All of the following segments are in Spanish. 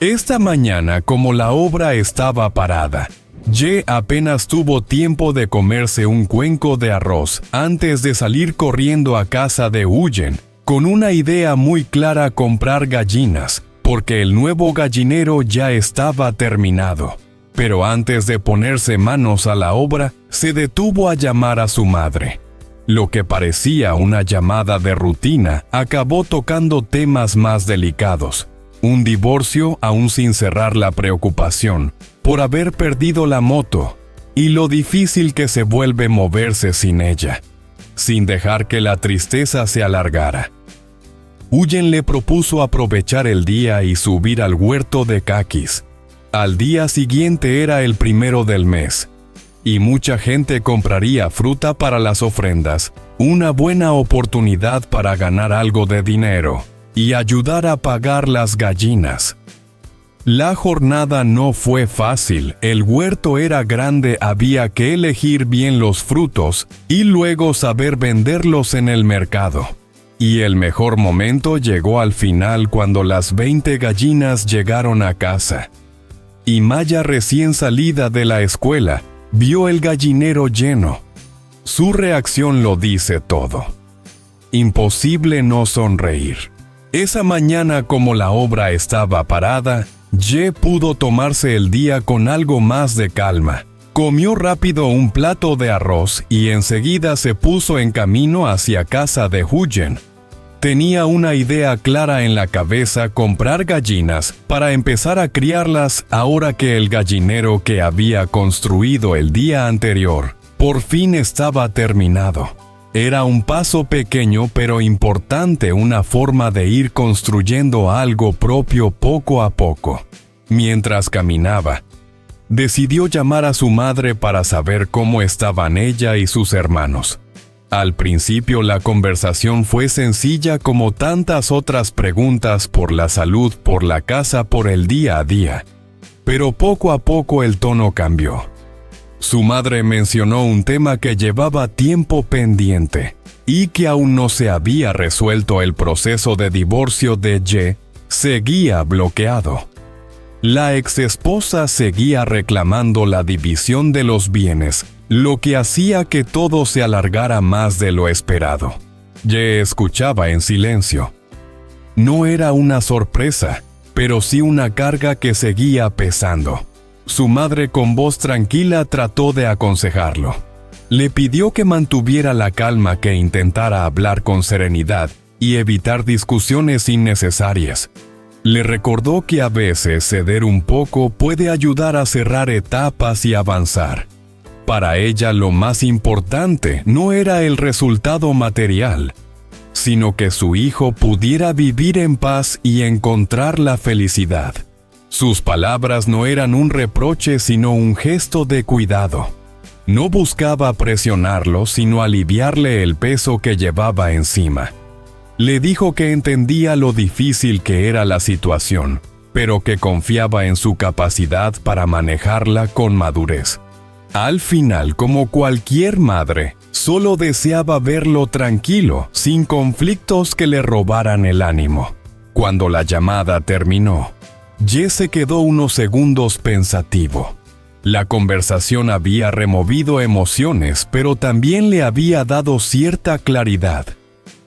Esta mañana, como la obra estaba parada, Ye apenas tuvo tiempo de comerse un cuenco de arroz antes de salir corriendo a casa de Huyen, con una idea muy clara: comprar gallinas, porque el nuevo gallinero ya estaba terminado. Pero antes de ponerse manos a la obra, se detuvo a llamar a su madre. Lo que parecía una llamada de rutina acabó tocando temas más delicados. Un divorcio aún sin cerrar la preocupación por haber perdido la moto y lo difícil que se vuelve moverse sin ella, sin dejar que la tristeza se alargara. Huyen le propuso aprovechar el día y subir al huerto de caquis. Al día siguiente era el 1 del mes, y mucha gente compraría fruta para las ofrendas, una buena oportunidad para ganar algo de dinero y ayudar a pagar las gallinas. La jornada no fue fácil, el huerto era grande, había que elegir bien los frutos y luego saber venderlos en el mercado. Y el mejor momento llegó al final, cuando las 20 gallinas llegaron a casa. Y Maya, recién salida de la escuela, vio el gallinero lleno. Su reacción lo dice todo. Imposible no sonreír. Esa mañana, como la obra estaba parada, Ye pudo tomarse el día con algo más de calma. Comió rápido un plato de arroz y enseguida se puso en camino hacia casa de Huyen. Tenía una idea clara en la cabeza: comprar gallinas para empezar a criarlas ahora que el gallinero que había construido el día anterior por fin estaba terminado. Era un paso pequeño pero importante, una forma de ir construyendo algo propio poco a poco. Mientras caminaba, decidió llamar a su madre para saber cómo estaban ella y sus hermanos. Al principio la conversación fue sencilla, como tantas otras preguntas por la salud, por la casa, por el día a día. Pero poco a poco el tono cambió. Su madre mencionó un tema que llevaba tiempo pendiente y que aún no se había resuelto: el proceso de divorcio de Ye seguía bloqueado. La exesposa seguía reclamando la división de los bienes, lo que hacía que todo se alargara más de lo esperado. Ye escuchaba en silencio. No era una sorpresa, pero sí una carga que seguía pesando. Su madre, con voz tranquila, trató de aconsejarlo. Le pidió que mantuviera la calma, que intentara hablar con serenidad y evitar discusiones innecesarias. Le recordó que a veces ceder un poco puede ayudar a cerrar etapas y avanzar. Para ella lo más importante no era el resultado material, sino que su hijo pudiera vivir en paz y encontrar la felicidad. Sus palabras no eran un reproche, sino un gesto de cuidado. No buscaba presionarlo, sino aliviarle el peso que llevaba encima. Le dijo que entendía lo difícil que era la situación, pero que confiaba en su capacidad para manejarla con madurez. Al final, como cualquier madre, solo deseaba verlo tranquilo, sin conflictos que le robaran el ánimo. Cuando la llamada terminó, Ye se quedó unos segundos pensativo. La conversación había removido emociones, pero también le había dado cierta claridad.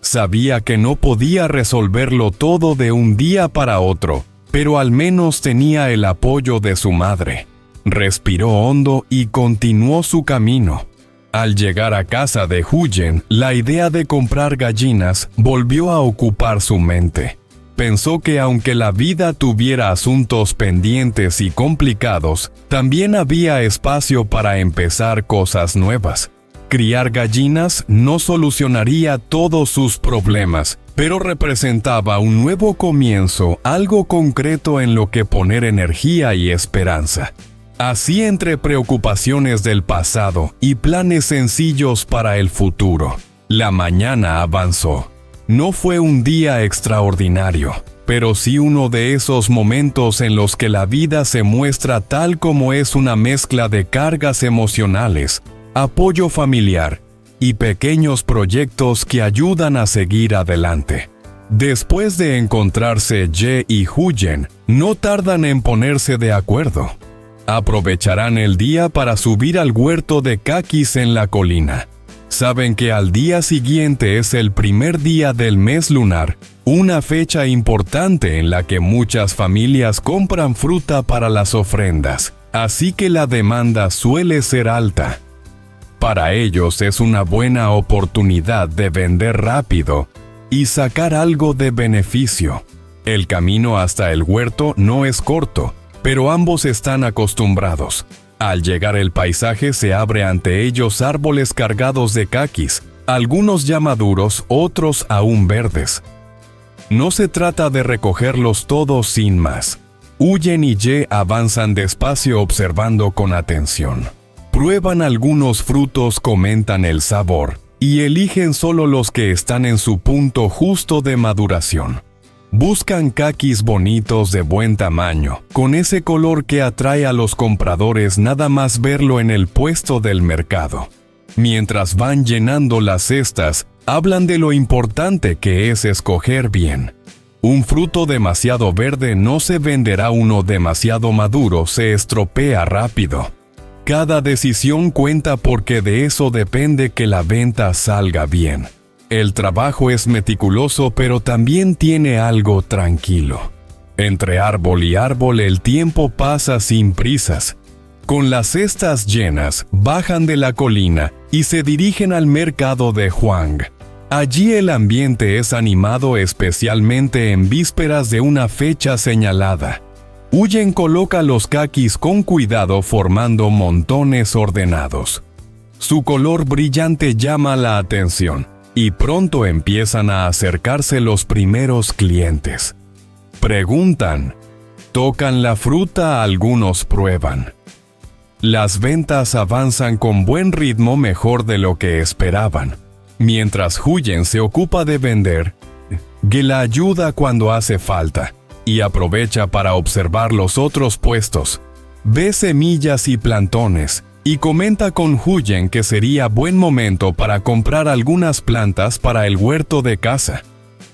Sabía que no podía resolverlo todo de un día para otro, pero al menos tenía el apoyo de su madre. Respiró hondo y continuó su camino. Al llegar a casa de Huyen, la idea de comprar gallinas volvió a ocupar su mente. Pensó que aunque la vida tuviera asuntos pendientes y complicados, también había espacio para empezar cosas nuevas. Criar gallinas no solucionaría todos sus problemas, pero representaba un nuevo comienzo, algo concreto en lo que poner energía y esperanza. Así, entre preocupaciones del pasado y planes sencillos para el futuro, la mañana avanzó. No fue un día extraordinario, pero sí uno de esos momentos en los que la vida se muestra tal como es: una mezcla de cargas emocionales, apoyo familiar y pequeños proyectos que ayudan a seguir adelante. Después de encontrarse Ye y Huyen, No tardan en ponerse de acuerdo. Aprovecharán el día para subir al huerto de caquis en la colina. Saben que al día siguiente es el primer día del mes lunar, una fecha importante en la que muchas familias compran fruta para las ofrendas, así que la demanda suele ser alta. Para ellos es una buena oportunidad de vender rápido y sacar algo de beneficio. El camino hasta el huerto no es corto, pero ambos están acostumbrados. Al llegar el paisaje se abre ante ellos árboles cargados de caquis, algunos ya maduros, otros aún verdes. No se trata de recogerlos todos sin más. Huyen y Ye avanzan despacio observando con atención. Prueban algunos frutos, comentan el sabor, y eligen solo los que están en su punto justo de maduración. Buscan caquis bonitos de buen tamaño, con ese color que atrae a los compradores nada más verlo en el puesto del mercado. Mientras van llenando las cestas, hablan de lo importante que es escoger bien. Un fruto demasiado verde no se venderá, uno demasiado maduro se estropea rápido. Cada decisión cuenta porque de eso depende que la venta salga bien. El trabajo es meticuloso, pero también tiene algo tranquilo. Entre árbol y árbol el tiempo pasa sin prisas. Con las cestas llenas, bajan de la colina y se dirigen al mercado de Huang. Allí el ambiente es animado, especialmente en vísperas de una fecha señalada. Huyen coloca los caquis con cuidado formando montones ordenados. Su color brillante llama la atención. Y pronto empiezan a acercarse los primeros clientes. Preguntan, tocan la fruta, algunos prueban. Las ventas avanzan con buen ritmo, mejor de lo que esperaban. Mientras Huyen se ocupa de vender, Ge la ayuda cuando hace falta y aprovecha para observar los otros puestos. Ve semillas y plantones. Y comenta con Huyen que sería buen momento para comprar algunas plantas para el huerto de casa.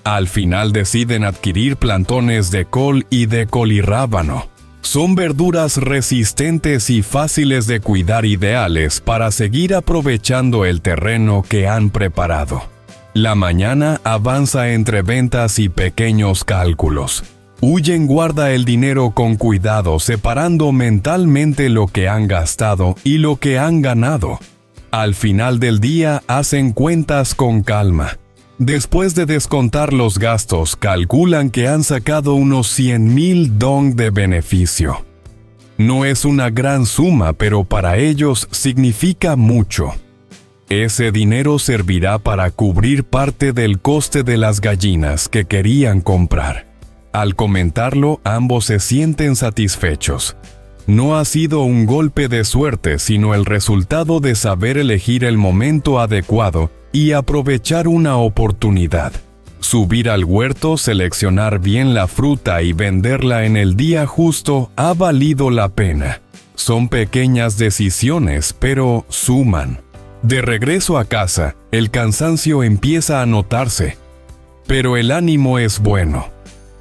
Al final deciden adquirir plantones de col y de colirrábano. Son verduras resistentes y fáciles de cuidar, ideales para seguir aprovechando el terreno que han preparado. La mañana avanza entre ventas y pequeños cálculos. Huyen guarda el dinero con cuidado, separando mentalmente lo que han gastado y lo que han ganado. Al final del día hacen cuentas con calma. Después de descontar los gastos, calculan que han sacado unos 100,000 dong de beneficio. No es una gran suma, pero para ellos significa mucho. Ese dinero servirá para cubrir parte del coste de las gallinas que querían comprar. Al comentarlo, ambos se sienten satisfechos. No ha sido un golpe de suerte, sino el resultado de saber elegir el momento adecuado y aprovechar una oportunidad. Subir al huerto, seleccionar bien la fruta y venderla en el día justo ha valido la pena. Son pequeñas decisiones, pero suman. De regreso a casa, el cansancio empieza a notarse, pero el ánimo es bueno.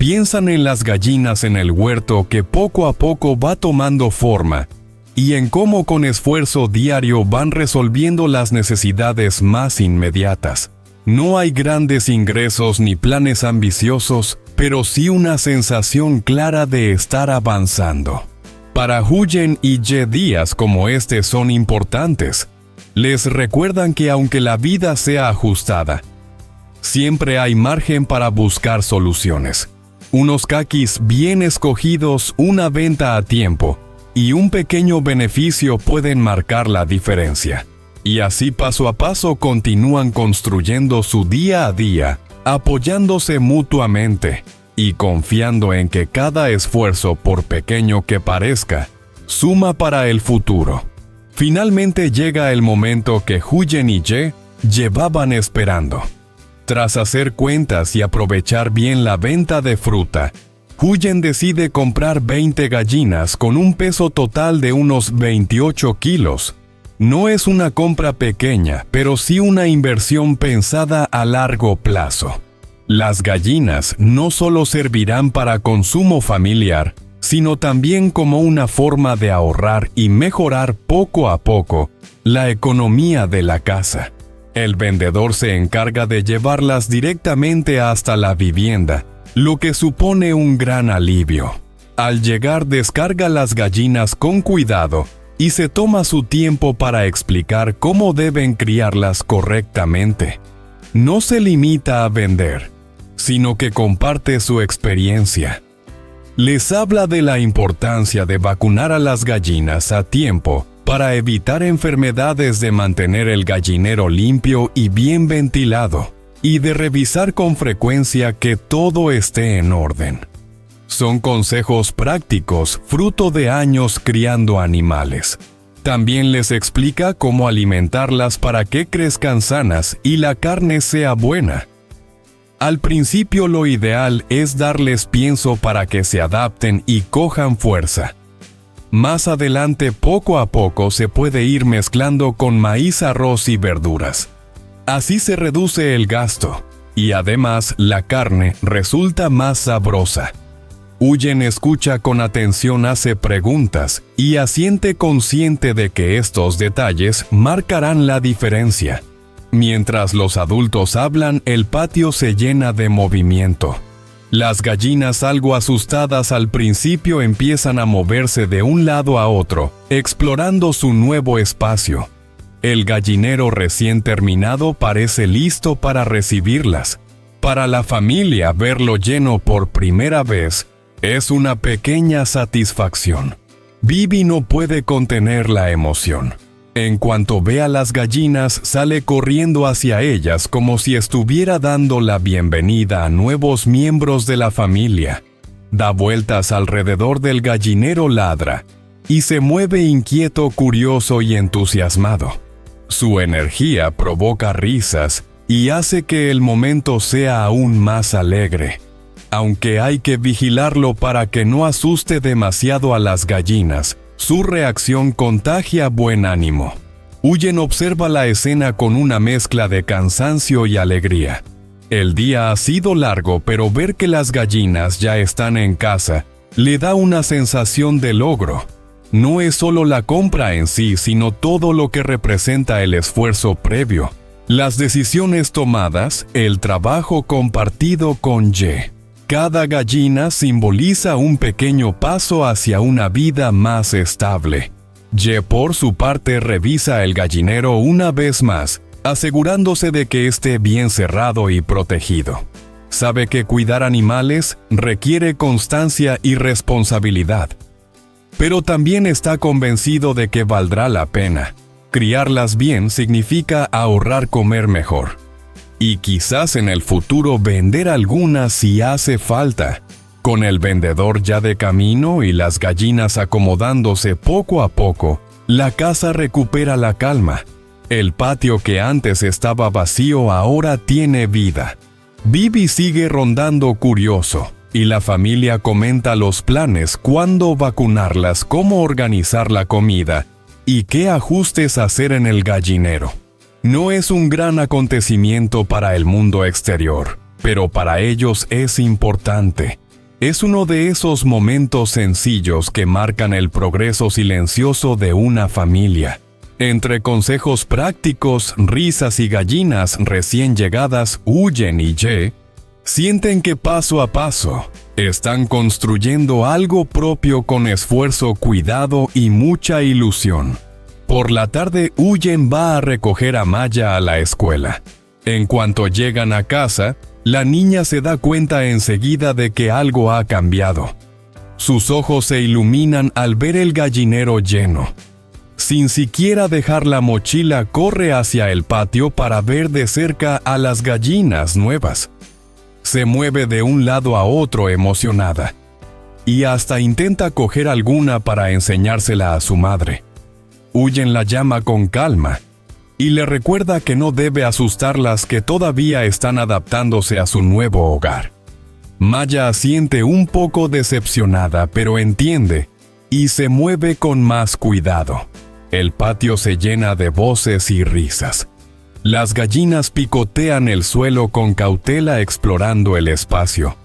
Piensan en las gallinas en el huerto que poco a poco va tomando forma y en cómo con esfuerzo diario van resolviendo las necesidades más inmediatas. No hay grandes ingresos ni planes ambiciosos, pero sí una sensación clara de estar avanzando. Para Huyen y Ye, días como este son importantes. Les recuerdan que aunque la vida sea ajustada, siempre hay margen para buscar soluciones. Unos caquis bien escogidos, una venta a tiempo y un pequeño beneficio pueden marcar la diferencia. Y así paso a paso continúan construyendo su día a día, apoyándose mutuamente y confiando en que cada esfuerzo, por pequeño que parezca, suma para el futuro. Finalmente llega el momento que Huyen y Ye llevaban esperando. Tras hacer cuentas y aprovechar bien la venta de fruta, Huyen decide comprar 20 gallinas con un peso total de unos 28 kilos. No es una compra pequeña, pero sí una inversión pensada a largo plazo. Las gallinas no solo servirán para consumo familiar, sino también como una forma de ahorrar y mejorar poco a poco la economía de la casa. El vendedor se encarga de llevarlas directamente hasta la vivienda, lo que supone un gran alivio. Al llegar, descarga las gallinas con cuidado y se toma su tiempo para explicar cómo deben criarlas correctamente. No se limita a vender, sino que comparte su experiencia. Les habla de la importancia de vacunar a las gallinas a tiempo para evitar enfermedades, de mantener el gallinero limpio y bien ventilado, y de revisar con frecuencia que todo esté en orden. Son consejos prácticos, fruto de años criando animales. También les explica cómo alimentarlas para que crezcan sanas y la carne sea buena. Al principio lo ideal es darles pienso para que se adapten y cojan fuerza. Más adelante, poco a poco, se puede ir mezclando con maíz, arroz y verduras. Así se reduce el gasto, y además la carne resulta más sabrosa. Huyen escucha con atención, hace preguntas y asiente, consciente de que estos detalles marcarán la diferencia. Mientras los adultos hablan, el patio se llena de movimiento. Las gallinas, algo asustadas al principio, empiezan a moverse de un lado a otro, explorando su nuevo espacio. El gallinero recién terminado parece listo para recibirlas. Para la familia, verlo lleno por primera vez es una pequeña satisfacción. Bibi no puede contener la emoción. En cuanto ve a las gallinas, sale corriendo hacia ellas como si estuviera dando la bienvenida a nuevos miembros de la familia. Da vueltas alrededor del gallinero, ladra, y se mueve inquieto, curioso y entusiasmado. Su energía provoca risas y hace que el momento sea aún más alegre. Aunque hay que vigilarlo para que no asuste demasiado a las gallinas, su reacción contagia buen ánimo. Huyen observa la escena con una mezcla de cansancio y alegría. El día ha sido largo, pero ver que las gallinas ya están en casa le da una sensación de logro. No es solo la compra en sí, sino todo lo que representa el esfuerzo previo, las decisiones tomadas, el trabajo compartido con Ye. Cada gallina simboliza un pequeño paso hacia una vida más estable. Ye, por su parte, revisa el gallinero una vez más, asegurándose de que esté bien cerrado y protegido. Sabe que cuidar animales requiere constancia y responsabilidad, pero también está convencido de que valdrá la pena. Criarlas bien significa ahorrar comer mejor. Y quizás en el futuro vender algunas si hace falta. Con el vendedor ya de camino y las gallinas acomodándose poco a poco, la casa recupera la calma. El patio que antes estaba vacío ahora tiene vida. Bibi sigue rondando curioso, y la familia comenta los planes: cuándo vacunarlas, cómo organizar la comida y qué ajustes hacer en el gallinero. No es un gran acontecimiento para el mundo exterior, pero para ellos es importante. Es uno de esos momentos sencillos que marcan el progreso silencioso de una familia. Entre consejos prácticos, risas y gallinas recién llegadas, Huyen y Ye sienten que paso a paso están construyendo algo propio con esfuerzo, cuidado y mucha ilusión. Por la tarde, Huyen va a recoger a Maya a la escuela. En cuanto llegan a casa, la niña se da cuenta enseguida de que algo ha cambiado. Sus ojos se iluminan al ver el gallinero lleno. Sin siquiera dejar la mochila, corre hacia el patio para ver de cerca a las gallinas nuevas. Se mueve de un lado a otro emocionada, y hasta intenta coger alguna para enseñársela a su madre. Huyen la llama con calma y le recuerda que no debe asustarlas, que todavía están adaptándose a su nuevo hogar. Maya asiente un poco decepcionada, pero entiende y se mueve con más cuidado. El patio se llena de voces y risas. Las gallinas picotean el suelo con cautela explorando el espacio.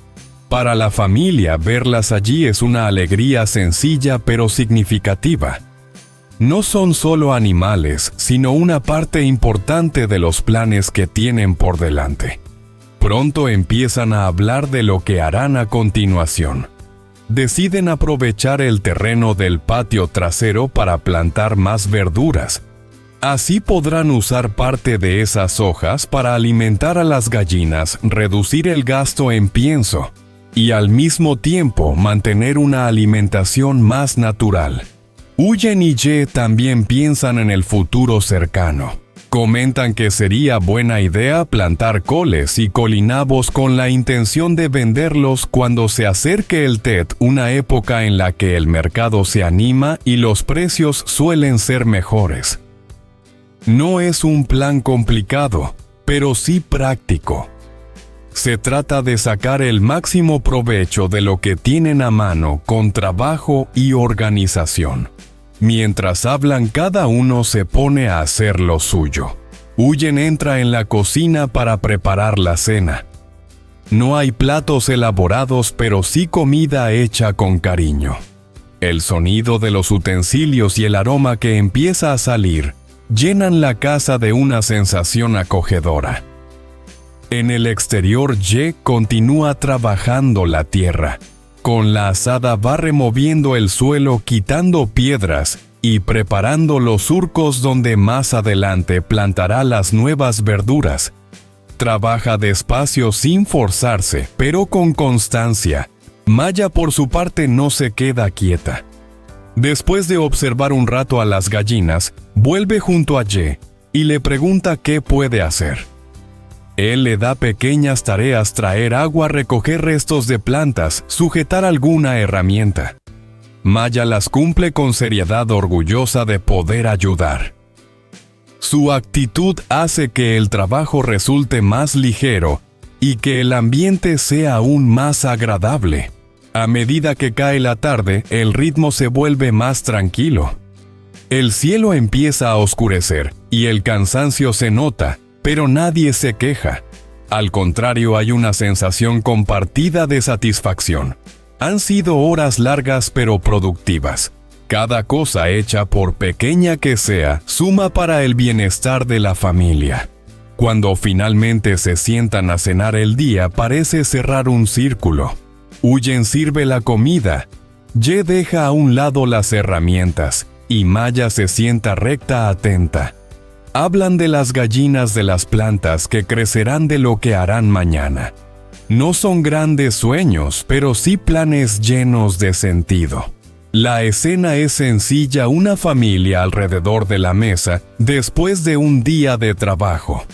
Para la familia, verlas allí es una alegría sencilla pero significativa. No son solo animales, sino una parte importante de los planes que tienen por delante. Pronto empiezan a hablar de lo que harán a continuación. Deciden aprovechar el terreno del patio trasero para plantar más verduras. Así podrán usar parte de esas hojas para alimentar a las gallinas, reducir el gasto en pienso y al mismo tiempo mantener una alimentación más natural. Uyen y Ye también piensan en el futuro cercano. Comentan que sería buena idea plantar coles y colinabos con la intención de venderlos cuando se acerque el Tet, una época en la que el mercado se anima y los precios suelen ser mejores. No es un plan complicado, pero sí práctico. Se trata de sacar el máximo provecho de lo que tienen a mano con trabajo y organización. Mientras hablan, cada uno se pone a hacer lo suyo. Uyen entra en la cocina para preparar la cena. No hay platos elaborados, pero sí comida hecha con cariño. El sonido de los utensilios y el aroma que empieza a salir llenan la casa de una sensación acogedora. En el exterior, Ye continúa trabajando la tierra. Con la azada va removiendo el suelo, quitando piedras y preparando los surcos donde más adelante plantará las nuevas verduras. Trabaja despacio sin forzarse, pero con constancia. Maya, por su parte, no se queda quieta. Después de observar un rato a las gallinas, vuelve junto a Ye y le pregunta qué puede hacer. Él le da pequeñas tareas: traer agua, recoger restos de plantas, sujetar alguna herramienta. Maya las cumple con seriedad, orgullosa de poder ayudar. Su actitud hace que el trabajo resulte más ligero y que el ambiente sea aún más agradable. A medida que cae la tarde, el ritmo se vuelve más tranquilo. El cielo empieza a oscurecer y el cansancio se nota, pero nadie se queja. Al contrario, hay una sensación compartida de satisfacción. Han sido horas largas pero productivas. Cada cosa hecha, por pequeña que sea, suma para el bienestar de la familia. Cuando finalmente se sientan a cenar, el día parece cerrar un círculo. Uyen sirve la comida. Ye deja a un lado las herramientas y Maya se sienta recta, atenta. Hablan de las gallinas, de las plantas que crecerán, de lo que harán mañana. No son grandes sueños, pero sí planes llenos de sentido. La escena es sencilla: una familia alrededor de la mesa después de un día de trabajo.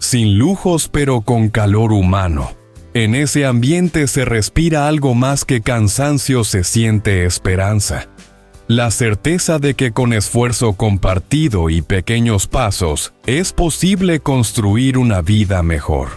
Sin lujos, pero con calor humano. En ese ambiente se respira algo más que cansancio, se siente esperanza. La certeza de que con esfuerzo compartido y pequeños pasos es posible construir una vida mejor.